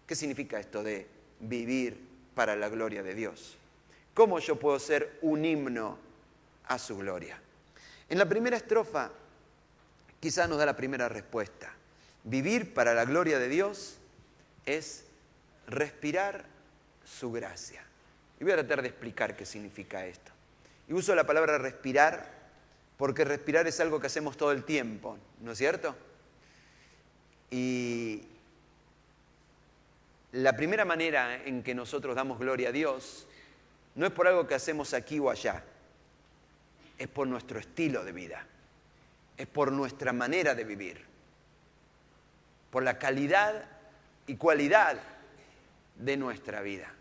¿Qué significa esto de vivir para la gloria de Dios? ¿Cómo yo puedo ser un himno a su gloria? En la primera estrofa quizás nos da la primera respuesta. Vivir para la gloria de Dios es respirar su gracia. Y voy a tratar de explicar qué significa esto. Y uso la palabra respirar porque respirar es algo que hacemos todo el tiempo, ¿no es cierto? Y la primera manera en que nosotros damos gloria a Dios no es por algo que hacemos aquí o allá, es por nuestro estilo de vida, es por nuestra manera de vivir, por la calidad y cualidad de nuestra vida.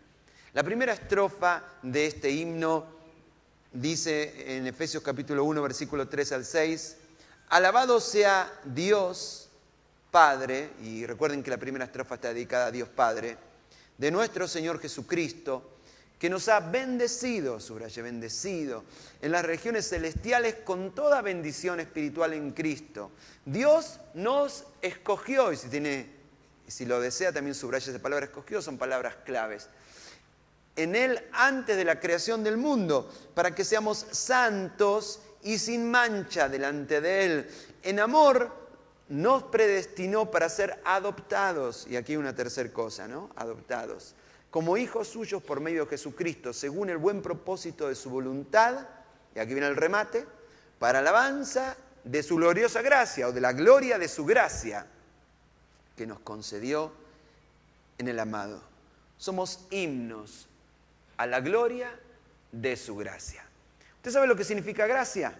La primera estrofa de este himno dice en Efesios capítulo 1, versículo 3 al 6, alabado sea Dios Padre, y recuerden que la primera estrofa está dedicada a Dios Padre, de nuestro Señor Jesucristo, que nos ha bendecido, subraye bendecido, en las regiones celestiales con toda bendición espiritual en Cristo. Dios nos escogió, y si lo desea también subraye esa palabra escogió, son palabras claves. En Él antes de la creación del mundo, para que seamos santos y sin mancha delante de Él. En amor nos predestinó para ser adoptados, y aquí una tercera cosa, ¿no? Adoptados, como hijos suyos por medio de Jesucristo, según el buen propósito de su voluntad, y aquí viene el remate, para alabanza de su gloriosa gracia, o de la gloria de su gracia, que nos concedió en el amado. Somos himnos a la gloria de su gracia. ¿Usted sabe lo que significa gracia?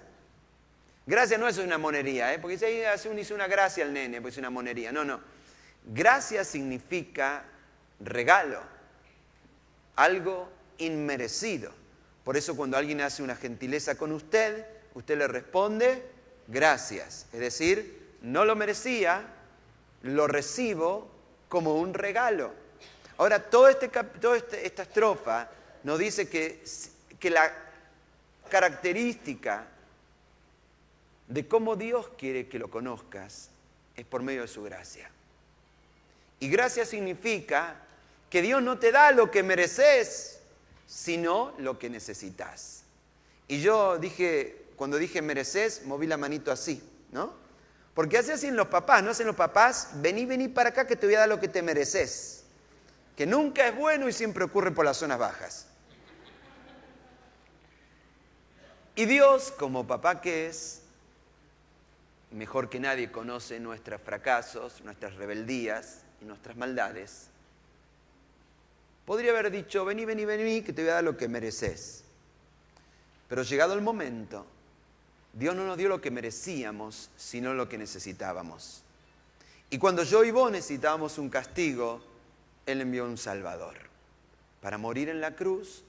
Gracia no es una monería, porque dice, hizo una gracia al nene, pues es una monería. No. Gracia significa regalo, algo inmerecido. Por eso cuando alguien hace una gentileza con usted, usted le responde gracias. Es decir, no lo merecía, lo recibo como un regalo. Ahora, toda esta estrofa nos dice que la característica de cómo Dios quiere que lo conozcas es por medio de su gracia. Y gracia significa que Dios no te da lo que mereces, sino lo que necesitas. Y yo cuando dije mereces, moví la manito así, ¿no? Porque hacen los papás, ¿no hacen los papás? Vení para acá que te voy a dar lo que te mereces. Que nunca es bueno y siempre ocurre por las zonas bajas. Y Dios, como papá que es, mejor que nadie conoce nuestros fracasos, nuestras rebeldías y nuestras maldades. Podría haber dicho, vení, que te voy a dar lo que mereces. Pero llegado el momento, Dios no nos dio lo que merecíamos, sino lo que necesitábamos. Y cuando yo y vos necesitábamos un castigo, Él envió un Salvador para morir en la cruz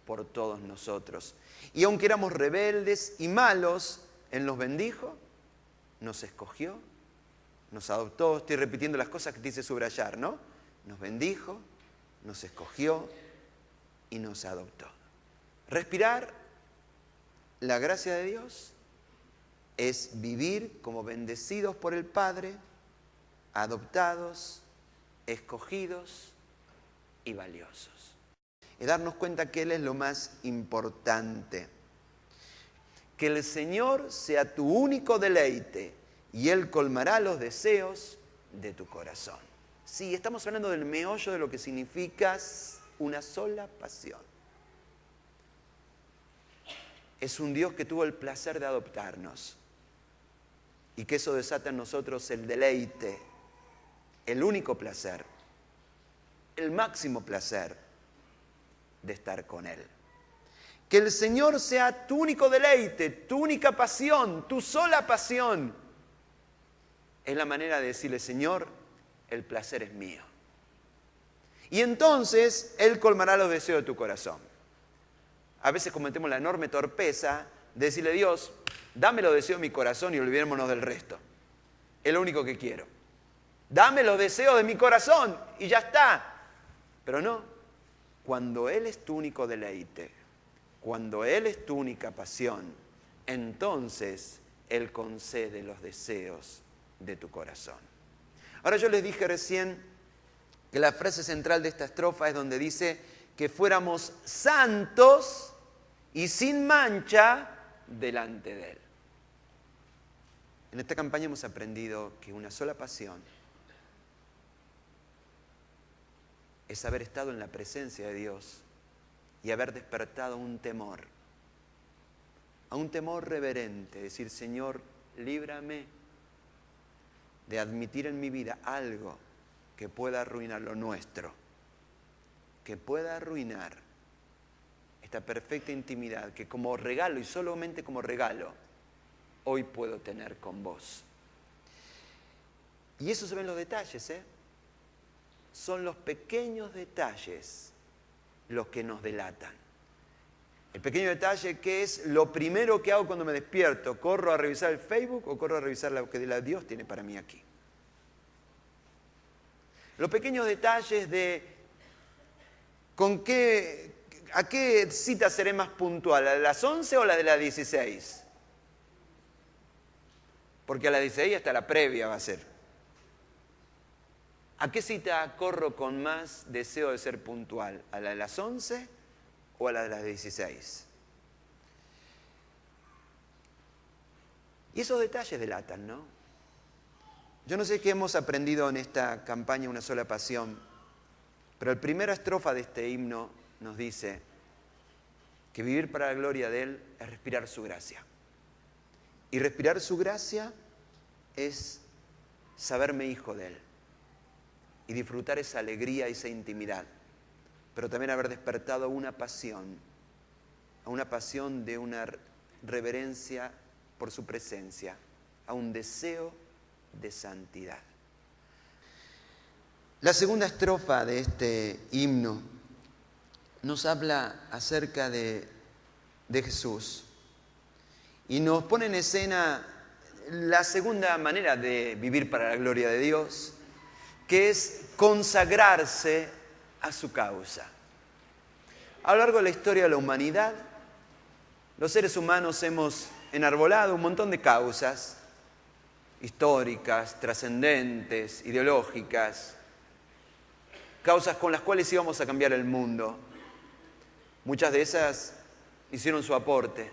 por todos nosotros. Y aunque éramos rebeldes y malos, Él nos bendijo, nos escogió, nos adoptó. Estoy repitiendo las cosas que te hice subrayar, ¿no? Nos bendijo, nos escogió y nos adoptó. Respirar la gracia de Dios es vivir como bendecidos por el Padre, adoptados, escogidos y valiosos. Es darnos cuenta que Él es lo más importante. Que el Señor sea tu único deleite y Él colmará los deseos de tu corazón. Sí, estamos hablando del meollo de lo que significa una sola pasión. Es un Dios que tuvo el placer de adoptarnos y que eso desata en nosotros el deleite, el único placer, el máximo placer de estar con Él. Que el Señor sea tu único deleite, tu única pasión, tu sola pasión. Es la manera de decirle, Señor, el placer es mío. Y entonces Él colmará los deseos de tu corazón. A veces cometemos la enorme torpeza de decirle, Dios, dame los deseos de mi corazón y olvidémonos del resto. Es lo único que quiero. Dame los deseos de mi corazón y ya está. Pero no, cuando Él es tu único deleite, cuando Él es tu única pasión, entonces Él concede los deseos de tu corazón. Ahora yo les dije recién que la frase central de esta estrofa es donde dice que fuéramos santos y sin mancha delante de Él. En esta campaña hemos aprendido que una sola pasión es haber estado en la presencia de Dios y haber despertado un temor, a un temor reverente, decir, Señor, líbrame de admitir en mi vida algo que pueda arruinar lo nuestro, que pueda arruinar esta perfecta intimidad que como regalo y solamente como regalo hoy puedo tener con vos. Y eso se ve en los detalles, ¿eh? Son los pequeños detalles los que nos delatan. El pequeño detalle que es lo primero que hago cuando me despierto. ¿Corro a revisar el Facebook o corro a revisar lo que Dios tiene para mí aquí? Los pequeños detalles de ¿a qué cita seré más puntual? ¿La de las 11 o la de las 16? Porque a las 16 hasta la previa va a ser. ¿A qué cita corro con más deseo de ser puntual? ¿A la de las 11 o a la de las 16? Y esos detalles delatan, ¿no? Yo no sé qué hemos aprendido en esta campaña Una sola pasión, pero la primera estrofa de este himno nos dice que vivir para la gloria de Él es respirar su gracia. Y respirar su gracia es saberme hijo de Él y disfrutar esa alegría y esa intimidad, pero también haber despertado una pasión de una reverencia por su presencia, a un deseo de santidad. La segunda estrofa de este himno nos habla acerca de Jesús y nos pone en escena la segunda manera de vivir para la gloria de Dios, que es consagrarse a su causa. A lo largo de la historia de la humanidad, los seres humanos hemos enarbolado un montón de causas históricas, trascendentes, ideológicas, causas con las cuales íbamos a cambiar el mundo. Muchas de esas hicieron su aporte,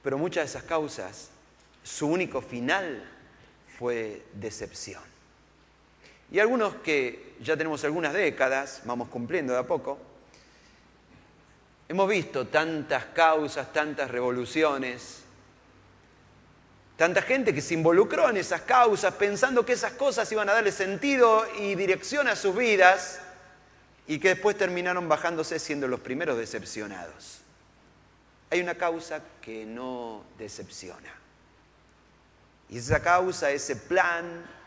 pero muchas de esas causas, su único final fue decepción. Y algunos que ya tenemos algunas décadas, vamos cumpliendo de a poco, hemos visto tantas causas, tantas revoluciones, tanta gente que se involucró en esas causas pensando que esas cosas iban a darle sentido y dirección a sus vidas y que después terminaron bajándose siendo los primeros decepcionados. Hay una causa que no decepciona. Y esa causa, ese plan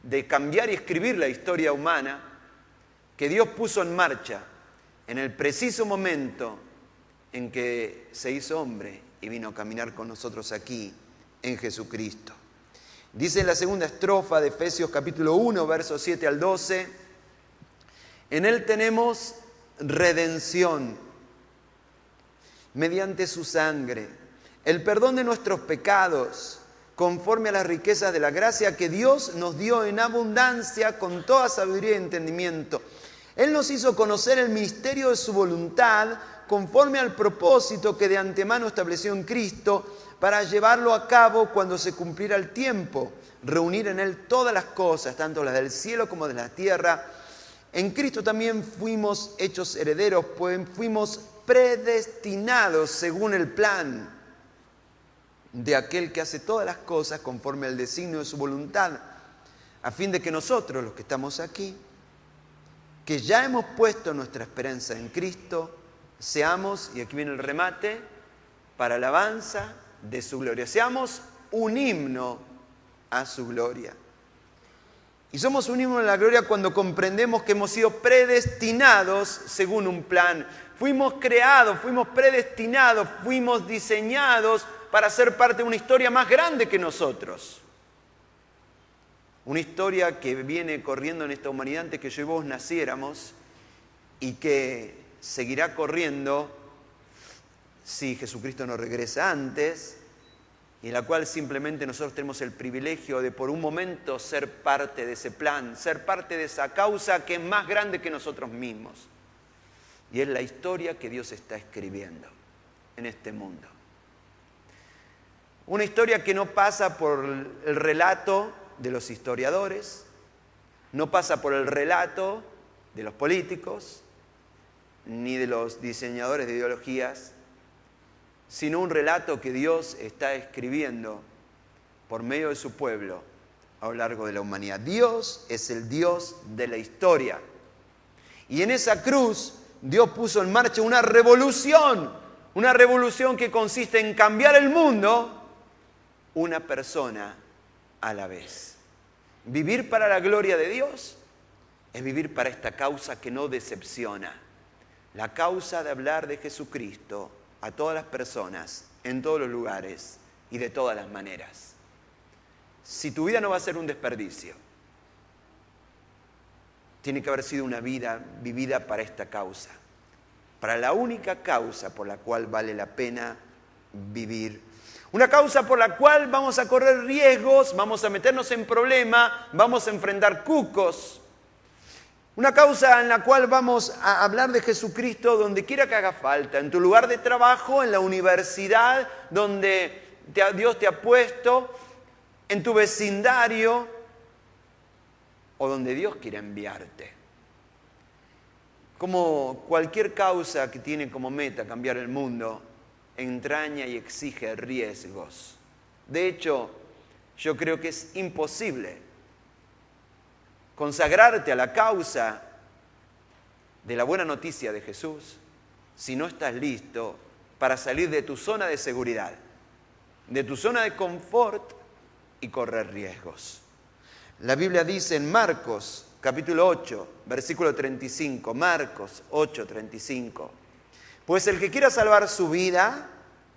de cambiar y escribir la historia humana que Dios puso en marcha en el preciso momento en que se hizo hombre y vino a caminar con nosotros aquí en Jesucristo. Dice en la segunda estrofa de Efesios capítulo 1, versos 7 al 12, en Él tenemos redención mediante su sangre, el perdón de nuestros pecados, conforme a las riquezas de la gracia que Dios nos dio en abundancia con toda sabiduría y entendimiento. Él nos hizo conocer el misterio de su voluntad, conforme al propósito que de antemano estableció en Cristo, para llevarlo a cabo cuando se cumpliera el tiempo, reunir en Él todas las cosas, tanto las del cielo como de la tierra. En Cristo también fuimos hechos herederos, pues fuimos predestinados según el plan de aquel que hace todas las cosas conforme al designio de su voluntad, a fin de que nosotros, los que estamos aquí, que ya hemos puesto nuestra esperanza en Cristo, seamos, y aquí viene el remate, para alabanza de su gloria. Seamos un himno a su gloria. Y somos un himno a la gloria cuando comprendemos que hemos sido predestinados según un plan. Fuimos creados, fuimos predestinados, fuimos diseñados para ser parte de una historia más grande que nosotros. Una historia que viene corriendo en esta humanidad antes que yo y vos naciéramos y que seguirá corriendo si Jesucristo no regresa antes y en la cual simplemente nosotros tenemos el privilegio de por un momento ser parte de ese plan, ser parte de esa causa que es más grande que nosotros mismos. Y es la historia que Dios está escribiendo en este mundo. Una historia que no pasa por el relato de los historiadores, no pasa por el relato de los políticos, ni de los diseñadores de ideologías, sino un relato que Dios está escribiendo por medio de su pueblo a lo largo de la humanidad. Dios es el Dios de la historia. Y en esa cruz Dios puso en marcha una revolución que consiste en cambiar el mundo una persona a la vez. Vivir para la gloria de Dios es vivir para esta causa que no decepciona. La causa de hablar de Jesucristo a todas las personas, en todos los lugares y de todas las maneras. Si tu vida no va a ser un desperdicio, tiene que haber sido una vida vivida para esta causa, para la única causa por la cual vale la pena vivir. Una causa por la cual vamos a correr riesgos, vamos a meternos en problemas, vamos a enfrentar cucos. Una causa en la cual vamos a hablar de Jesucristo donde quiera que haga falta, en tu lugar de trabajo, en la universidad donde Dios te ha puesto, en tu vecindario o donde Dios quiera enviarte. Como cualquier causa que tiene como meta cambiar el mundo, entraña y exige riesgos. De hecho, yo creo que es imposible consagrarte a la causa de la buena noticia de Jesús si no estás listo para salir de tu zona de seguridad, de tu zona de confort y correr riesgos. La Biblia dice en Marcos, capítulo 8, versículo 35, Marcos 8, 35, pues el que quiera salvar su vida,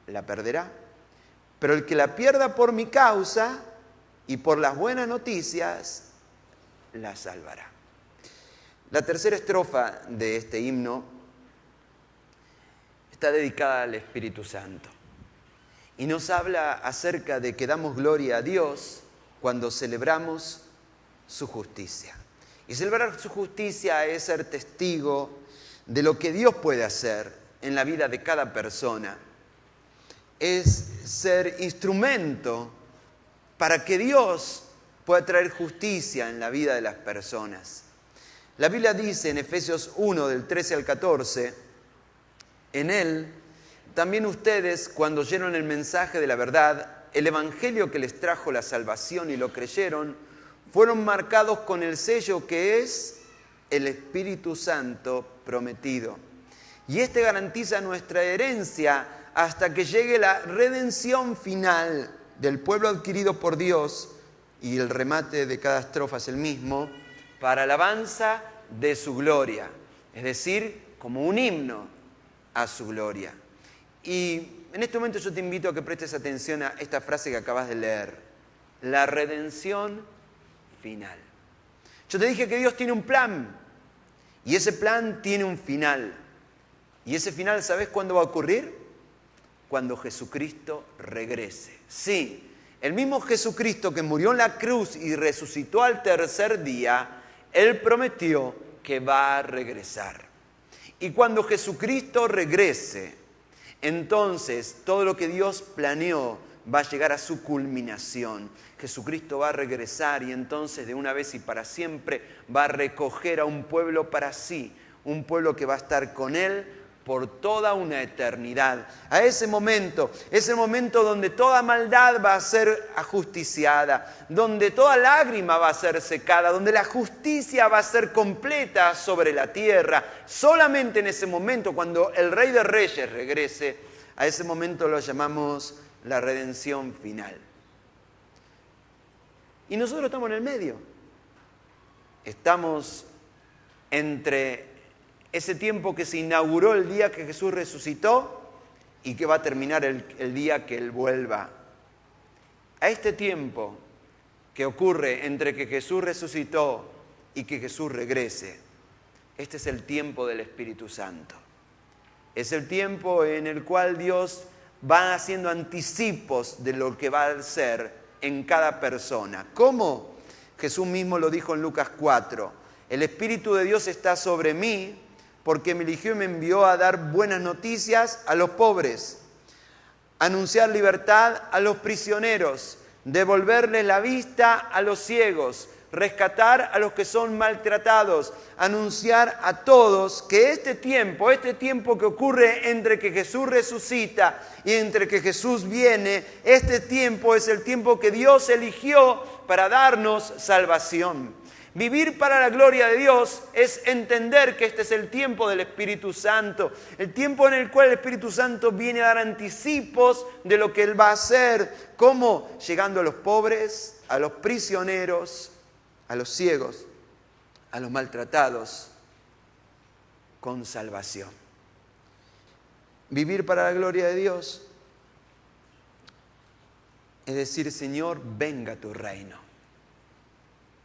la perderá, pero el que la pierda por mi causa y por las buenas noticias, la salvará. La tercera estrofa de este himno está dedicada al Espíritu Santo y nos habla acerca de que damos gloria a Dios cuando celebramos su justicia. Y celebrar su justicia es ser testigo de lo que Dios puede hacer en la vida de cada persona. Es ser instrumento para que Dios pueda traer justicia en la vida de las personas. La Biblia dice en Efesios 1, del 13 al 14, en él también ustedes, cuando oyeron el mensaje de la verdad, el evangelio que les trajo la salvación y lo creyeron, fueron marcados con el sello que es el Espíritu Santo prometido. Y este garantiza nuestra herencia hasta que llegue la redención final del pueblo adquirido por Dios, y el remate de cada estrofa es el mismo, para alabanza de su gloria, es decir, como un himno a su gloria. Y en este momento yo te invito a que prestes atención a esta frase que acabas de leer, la redención final. Yo te dije que Dios tiene un plan, y ese plan tiene un final. Y ese final, ¿sabes cuándo va a ocurrir? Cuando Jesucristo regrese. Sí, el mismo Jesucristo que murió en la cruz y resucitó al tercer día, Él prometió que va a regresar. Y cuando Jesucristo regrese, entonces todo lo que Dios planeó va a llegar a su culminación. Jesucristo va a regresar y entonces de una vez y para siempre va a recoger a un pueblo para sí, un pueblo que va a estar con Él por toda una eternidad. A ese momento, es el momento donde toda maldad va a ser ajusticiada, donde toda lágrima va a ser secada, donde la justicia va a ser completa sobre la tierra. Solamente en ese momento, cuando el Rey de Reyes regrese, a ese momento lo llamamos la redención final. Y nosotros estamos en el medio. Estamos entre ese tiempo que se inauguró el día que Jesús resucitó y que va a terminar el día que Él vuelva. A este tiempo que ocurre entre que Jesús resucitó y que Jesús regrese, este es el tiempo del Espíritu Santo. Es el tiempo en el cual Dios va haciendo anticipos de lo que va a ser en cada persona. ¿Cómo? Jesús mismo lo dijo en Lucas 4. El Espíritu de Dios está sobre mí porque me eligió y me envió a dar buenas noticias a los pobres, anunciar libertad a los prisioneros, devolverles la vista a los ciegos, rescatar a los que son maltratados, anunciar a todos que este tiempo que ocurre entre que Jesús resucita y entre que Jesús viene, este tiempo es el tiempo que Dios eligió para darnos salvación. Vivir para la gloria de Dios es entender que este es el tiempo del Espíritu Santo, el tiempo en el cual el Espíritu Santo viene a dar anticipos de lo que Él va a hacer, como llegando a los pobres, a los prisioneros, a los ciegos, a los maltratados, con salvación. Vivir para la gloria de Dios es decir, Señor, venga tu reino.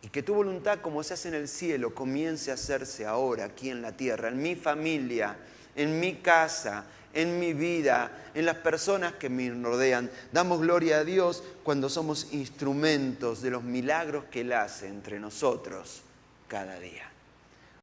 Y que tu voluntad, como se hace en el cielo, comience a hacerse ahora, aquí en la tierra, en mi familia, en mi casa, en mi vida, en las personas que me rodean. Damos gloria a Dios cuando somos instrumentos de los milagros que Él hace entre nosotros cada día.